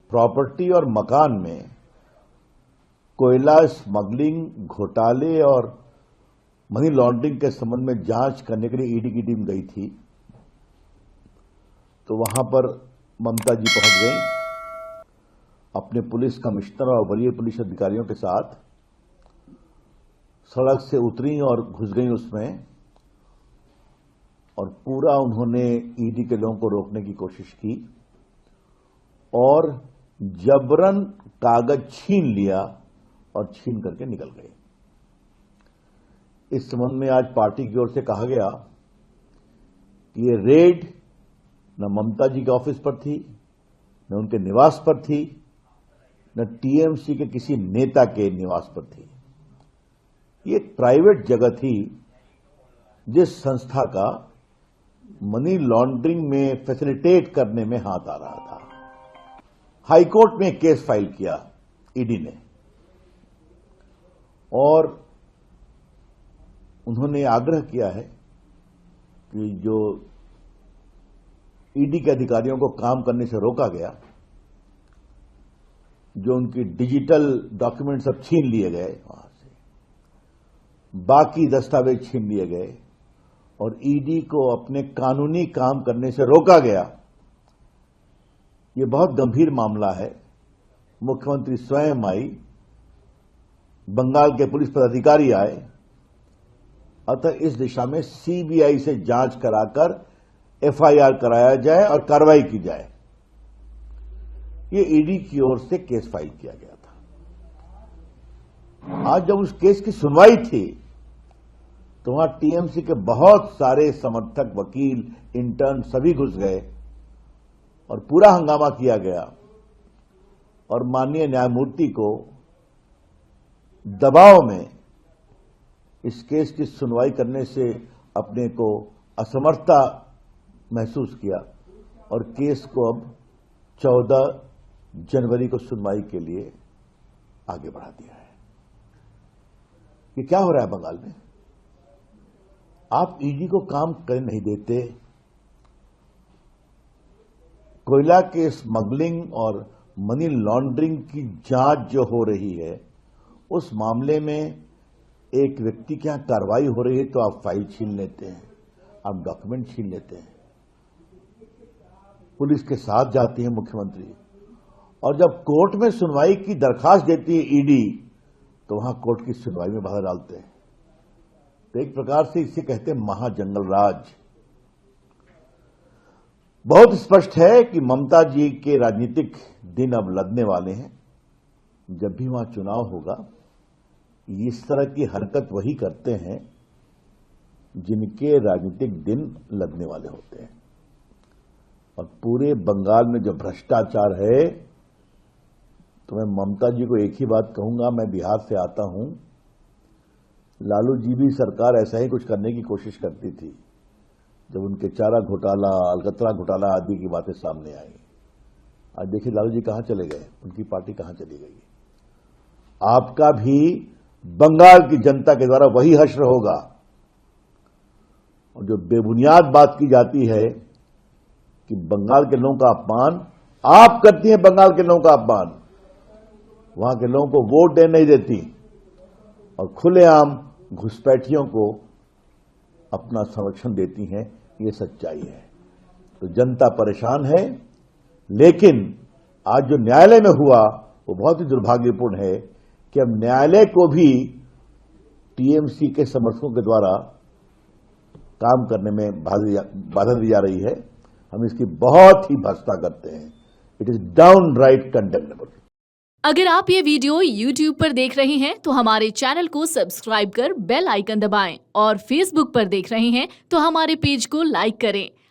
Property और मकान में कोयला स्मगलिंग घोटाले और मनी लॉन्ड्रिंग के संबंध में जांच करने के लिए ईडी की टीम गई थी। तो वहां पर ममता जी पहुंच गई अपने पुलिस कमिश्नर और वरीय पुलिस अधिकारियों के साथ। सड़क से उतरी और घुस गई उसमें, और पूरा उन्होंने ईडी के लोगों को रोकने की कोशिश की और जबरन कागज छीन लिया और छीन करके निकल गए। इस संबंध में आज पार्टी की ओर से कहा गया कि ये रेड न ममता जी के ऑफिस पर थी, न उनके निवास पर थी, न टीएमसी के किसी नेता के निवास पर थी। ये एक प्राइवेट जगह थी जिस संस्था का मनी लॉन्ड्रिंग में फैसिलिटेट करने में हाथ आ रहा था। हाईकोर्ट में केस फाइल किया ईडी ने और उन्होंने आग्रह किया है कि जो ईडी के अधिकारियों को काम करने से रोका गया, जो उनकी डिजिटल डॉक्यूमेंट सब छीन लिए गए, वहां से बाकी दस्तावेज छीन लिए गए और ईडी को अपने कानूनी काम करने से रोका गया। ये बहुत गंभीर मामला है। मुख्यमंत्री स्वयं आई, बंगाल के पुलिस पदाधिकारी आए, अतः इस दिशा में सीबीआई से जांच कराकर एफआईआर कराया जाए और कार्रवाई की जाए। ये ईडी की ओर से केस फाइल किया गया था। आज जब उस केस की सुनवाई थी तो वहां टीएमसी के बहुत सारे समर्थक, वकील, इंटर्न सभी घुस गए और पूरा हंगामा किया गया और माननीय न्यायमूर्ति को दबाव में इस केस की सुनवाई करने से अपने को असमर्थता महसूस किया और केस को अब 14 जनवरी को सुनवाई के लिए आगे बढ़ा दिया है। ये क्या हो रहा है बंगाल में? आप ईडी को काम करने नहीं देते। कोयला के स्मगलिंग और मनी लॉन्ड्रिंग की जांच जो हो रही है, उस मामले में एक व्यक्ति के यहां कार्रवाई हो रही है तो आप फाइल छीन लेते हैं, आप डॉक्यूमेंट छीन लेते हैं। पुलिस के साथ जाती है मुख्यमंत्री, और जब कोर्ट में सुनवाई की दरखास्त देती है ईडी तो वहां कोर्ट की सुनवाई में बाधा डालते हैं। तो एक प्रकार से इसे कहते हैं महाजंगल राज। बहुत स्पष्ट है कि ममता जी के राजनीतिक दिन अब लदने वाले हैं। जब भी वहां चुनाव होगा, इस तरह की हरकत वही करते हैं जिनके राजनीतिक दिन लगने वाले होते हैं। और पूरे बंगाल में जो भ्रष्टाचार है, तो मैं ममता जी को एक ही बात कहूंगा, मैं बिहार से आता हूं, लालू जी भी सरकार ऐसा ही कुछ करने की कोशिश करती थी जब उनके चारा घोटाला, अलकतरा घोटाला आदि की बातें सामने आई। आज देखिए लालू जी कहां चले गए, उनकी पार्टी कहां चली गई। आपका भी बंगाल की जनता के द्वारा वही हश्र होगा। और जो बेबुनियाद बात की जाती है कि बंगाल के लोगों का अपमान आप करती हैं, बंगाल के लोगों का अपमान वहां के लोगों को वोट देने नहीं देती और खुलेआम घुसपैठियों को अपना संरक्षण देती हैं। ये सच्चाई है। तो जनता परेशान है, लेकिन आज जो न्यायालय में हुआ वो बहुत ही दुर्भाग्यपूर्ण है कि अब न्यायालय को भी टीएमसी के समर्थकों के द्वारा काम करने में बाधा दी जा रही है। हम इसकी बहुत ही भर्त्सना करते हैं। It is downright condemnable. अगर आप ये वीडियो YouTube पर देख रहे हैं तो हमारे चैनल को सब्सक्राइब कर बेल आइकन दबाएं, और Facebook पर देख रहे हैं तो हमारे पेज को लाइक करें।